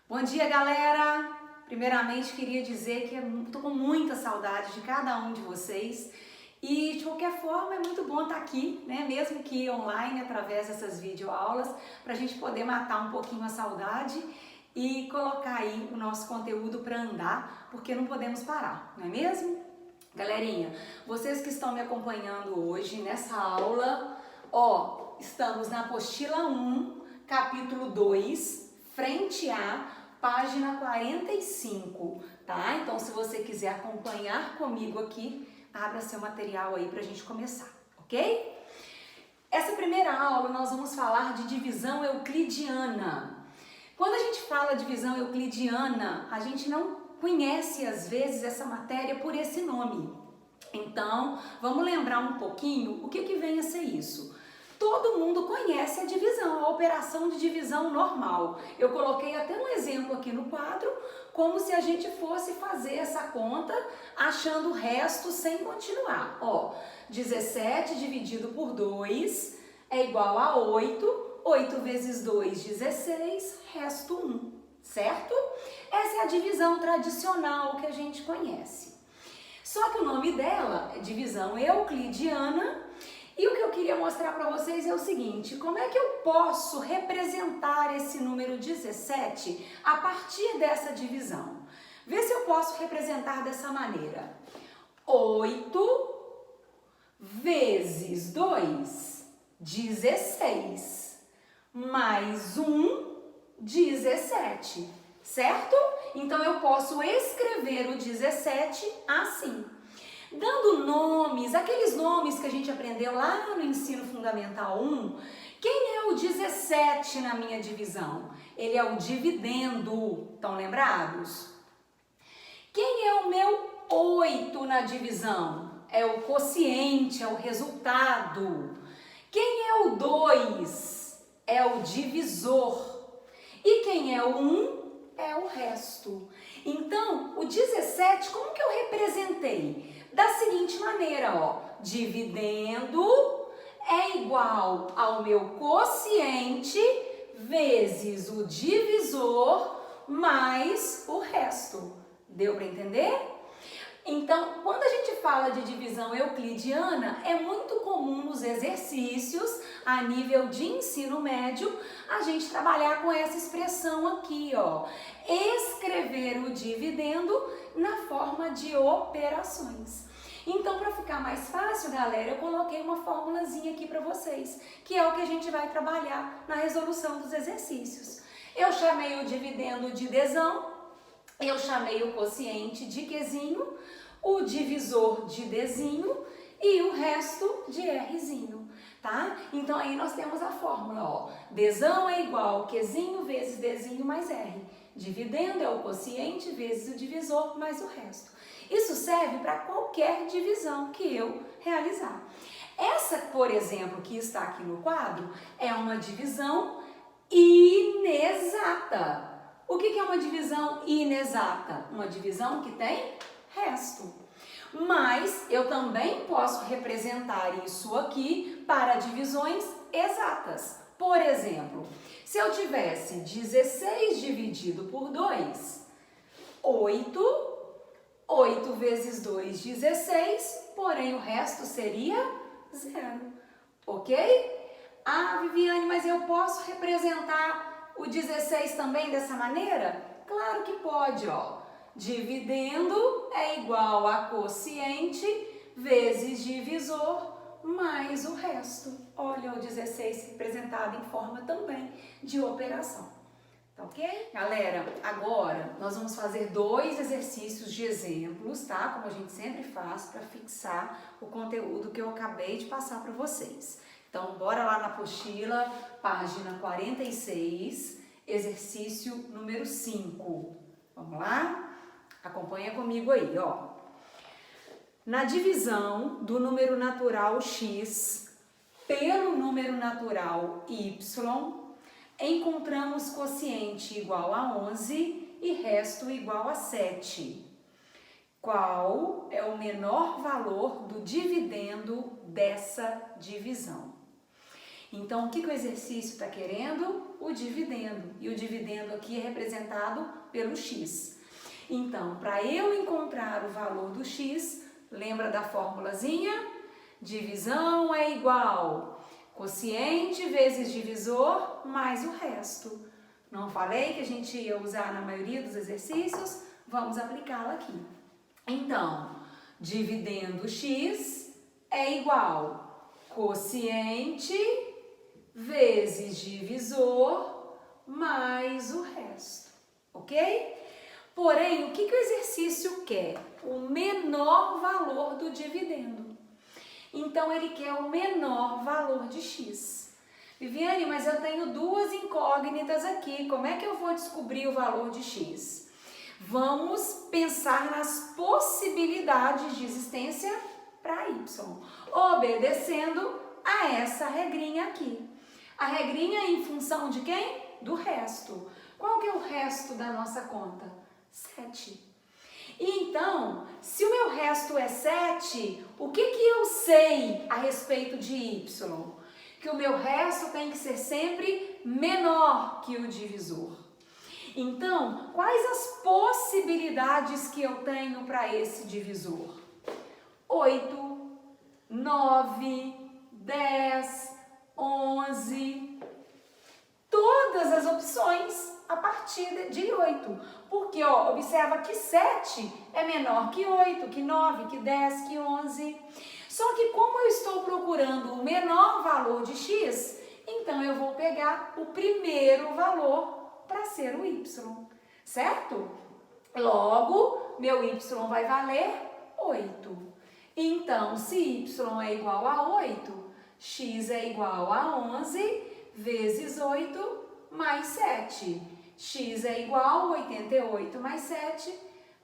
Bom dia, galera! Primeiramente, queria dizer que estou com muita saudade de cada um de vocês e, de qualquer forma, é muito bom estar aqui, né? Mesmo que online, através dessas videoaulas, para a gente poder matar um pouquinho a saudade e colocar aí o nosso conteúdo para andar, porque não podemos parar, não é mesmo? Galerinha, vocês que estão me acompanhando hoje nessa aula, estamos na apostila 1, capítulo 2, frente A, página 45, tá? Então, se você quiser acompanhar comigo aqui, abra seu material aí pra gente começar, ok? Essa primeira aula nós vamos falar de divisão euclidiana. Quando a gente fala divisão euclidiana, a gente não conhece às vezes essa matéria por esse nome. Então, vamos lembrar um pouquinho o que vem a ser isso. Todo mundo conhece a divisão, a operação de divisão normal. Eu coloquei até um exemplo aqui no quadro, como se a gente fosse fazer essa conta achando o resto sem continuar. 17 dividido por 2 é igual a 8. 8 vezes 2, 16, resto 1, certo? Essa é a divisão tradicional que a gente conhece. Só que o nome dela é divisão euclidiana. E o que eu queria mostrar para vocês é o seguinte: como é que eu posso representar esse número 17 a partir dessa divisão? Vê se eu posso representar dessa maneira. 8 vezes 2, 16, mais 1, 17, certo? Então eu posso escrever o 17 assim. Dando nomes, aqueles nomes que a gente aprendeu lá no ensino fundamental 1, quem é o 17 na minha divisão? Ele é o dividendo, estão lembrados? Quem é o meu 8 na divisão? É o quociente, é o resultado. Quem é o 2? É o divisor. E quem é o 1? É o resto. Então, o 17, como que eu representei? Da seguinte maneira, dividendo é igual ao meu quociente vezes o divisor mais o resto. Deu para entender? Então, quando a gente fala de divisão euclidiana, é muito comum nos exercícios, a nível de ensino médio, a gente trabalhar com essa expressão aqui, escrever o dividendo na forma de operações. Então, para ficar mais fácil, galera, eu coloquei uma formulazinha aqui para vocês, que é o que a gente vai trabalhar na resolução dos exercícios. Eu chamei o dividendo de Dzão, eu chamei o quociente de Qzinho, o divisor de Dzinho e o resto de Rzinho, tá? Então aí nós temos a fórmula, Dzão é igual a Qzinho vezes Dzinho mais R. Dividendo é o quociente vezes o divisor mais o resto. Isso serve para qualquer divisão que eu realizar. Essa, por exemplo, que está aqui no quadro, é uma divisão inexata. O que é uma divisão inexata? Uma divisão que tem resto. Mas eu também posso representar isso aqui para divisões exatas. Por exemplo, se eu tivesse 16 dividido por 2, 8. 8 vezes 2, 16, porém o resto seria 0. Ok? Ah, Viviane, mas eu posso representar o 16 também dessa maneira? Claro que pode, Dividendo é igual a quociente vezes divisor mais o resto. Olha o 16 representado em forma também de operação. Tá ok? Galera, agora nós vamos fazer 2 exercícios de exemplos, tá? Como a gente sempre faz para fixar o conteúdo que eu acabei de passar para vocês. Então, bora lá na apostila, página 46, exercício número 5. Vamos lá? Acompanha comigo aí, Na divisão do número natural x pelo número natural y, encontramos quociente igual a 11 e resto igual a 7. Qual é o menor valor do dividendo dessa divisão? Então, o que o exercício está querendo? o dividendo. E o dividendo aqui é representado pelo x. Então, para eu encontrar o valor do x, lembra da formulazinha? Divisão é igual quociente vezes divisor mais o resto. Não falei que a gente ia usar na maioria dos exercícios? Vamos aplicá-la aqui. Então, dividendo x é igual quociente vezes divisor mais o resto, ok? Porém, o que o exercício quer? O menor valor do dividendo. Então, ele quer o menor valor de x. Viviane, mas eu tenho duas incógnitas aqui, como é que eu vou descobrir o valor de x? Vamos pensar nas possibilidades de existência para y, obedecendo a essa regrinha aqui. A regrinha é em função de quem? Do resto. Qual que é o resto da nossa conta? 7. E então, se o meu resto é 7, o que eu sei a respeito de y? Que o meu resto tem que ser sempre menor que o divisor. Então, quais as possibilidades que eu tenho para esse divisor? 8, 9, 10, 11, todas as opções a partir de 8. Porque, ó, observa que 7 é menor que 8, que 9, que 10, que 11. Só que como eu estou procurando o menor valor de x, então eu vou pegar o primeiro valor para ser o y, certo? Logo, meu y vai valer 8. Então, se y é igual a 8, x é igual a 11 vezes 8 mais 7. X é igual a 88 mais 7,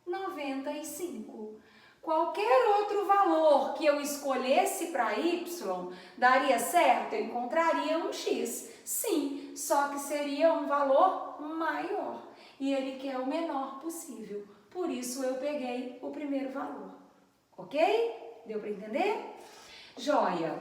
95. Qualquer outro valor que eu escolhesse para y daria certo? Eu encontraria um x. Sim, só que seria um valor maior. E ele quer o menor possível. Por isso eu peguei o primeiro valor. Ok? Deu para entender? Joia!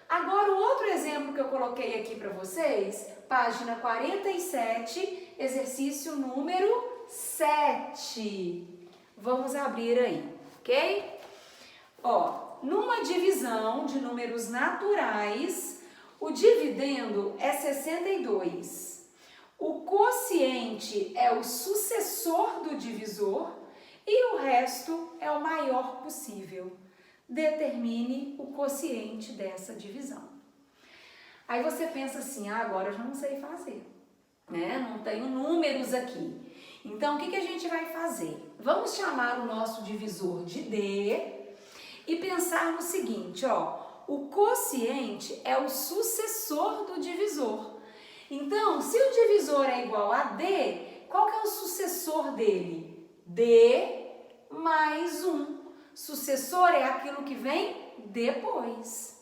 Agora, o outro exemplo que eu coloquei aqui para vocês, página 47, exercício número 7. Vamos abrir aí, ok? Ó, numa divisão de números naturais, o dividendo é 62. O quociente é o sucessor do divisor e o resto é o maior possível. Determine o quociente dessa divisão. Aí você pensa assim, agora eu já não sei fazer, né? Não tenho números aqui. Então, o que a gente vai fazer? Vamos chamar o nosso divisor de D e pensar no seguinte, ó. O quociente é o sucessor do divisor. Então, se o divisor é igual a D, qual que é o sucessor dele? D mais 1. Sucessor é aquilo que vem depois.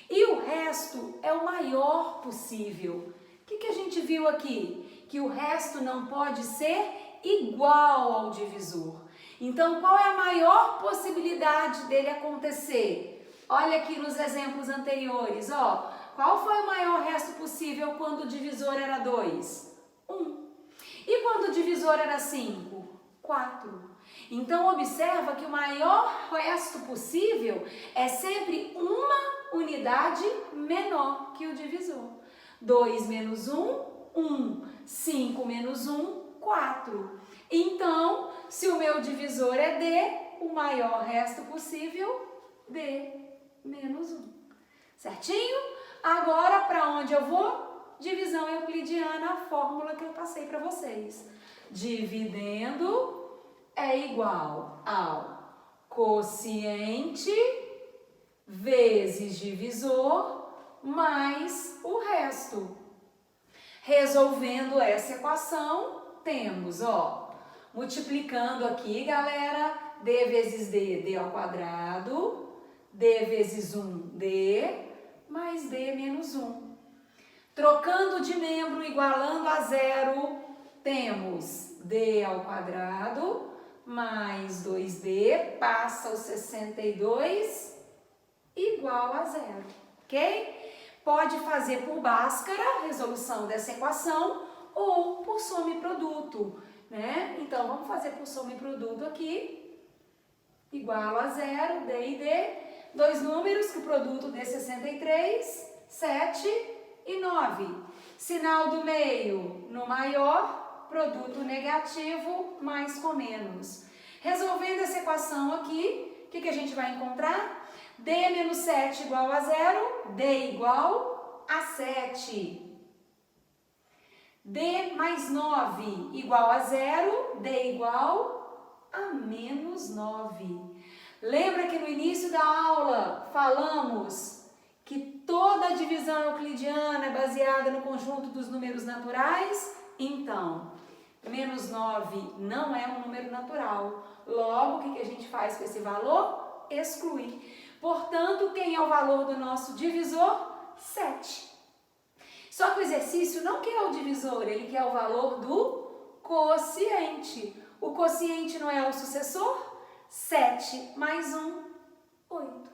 E o resto é o maior possível. O que a gente viu aqui? Que o resto não pode ser igual ao divisor. Então, qual é a maior possibilidade dele acontecer? Olha aqui nos exemplos anteriores, ó. Qual foi o maior resto possível quando o divisor era 2? 1. E quando o divisor era 5? 4. Então, observa que o maior resto possível é sempre uma unidade menor que o divisor. 2 menos 1, 1. 5 menos 1, 4. Então, se o meu divisor é D, o maior resto possível, D menos 1. Certinho? Agora, para onde eu vou? Divisão euclidiana, a fórmula que eu passei para vocês. Dividendo é igual ao quociente vezes divisor mais o resto. Resolvendo essa equação, temos, ó, multiplicando aqui, galera, d vezes d, d ao quadrado, d vezes 1, d, mais d menos 1. Trocando de membro, igualando a zero, temos d ao quadrado mais 2d, passa o 62, igual a zero, ok? Pode fazer por Bhaskara, resolução dessa equação, ou por soma e produto, né? Então, vamos fazer por soma e produto aqui, igual a 0, D e D, dois números, que o produto dê 63, 7 e 9. Sinal do meio no maior, produto negativo, mais com menos. Resolvendo essa equação aqui, o que a gente vai encontrar? D menos 7 igual a 0, D igual a 7. D mais 9 igual a 0, D igual a menos 9. Lembra que no início da aula falamos que toda a divisão euclidiana é baseada no conjunto dos números naturais? Então, menos 9 não é um número natural. Logo, o que a gente faz com esse valor? Exclui. Portanto, quem é o valor do nosso divisor? 7. Só que o exercício não quer o divisor, ele quer o valor do quociente. O quociente não é o sucessor? 7 mais 1, 8.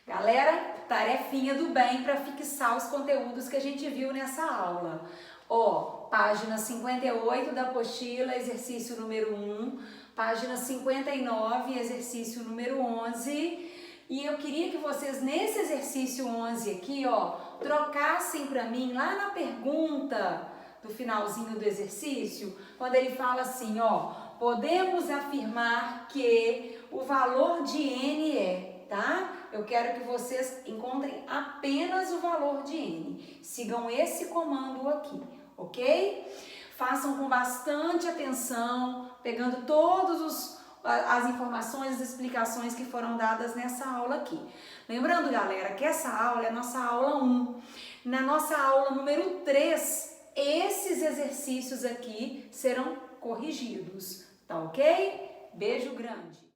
Galera, tarefinha do bem para fixar os conteúdos que a gente viu nessa aula. Ó, página 58 da apostila, exercício número 1, página 59, exercício número 11. E eu queria que vocês, nesse exercício 11 aqui, ó, trocassem para mim, lá na pergunta do finalzinho do exercício, quando ele fala assim, ó, podemos afirmar que o valor de N é, tá? Eu quero que vocês encontrem apenas o valor de N. Sigam esse comando aqui, ok? Façam com bastante atenção, pegando todas as informações, as explicações que foram dadas nessa aula aqui. Lembrando, galera, que essa aula é a nossa aula 1. Na nossa aula número 3, esses exercícios aqui serão corrigidos, tá ok? Beijo grande!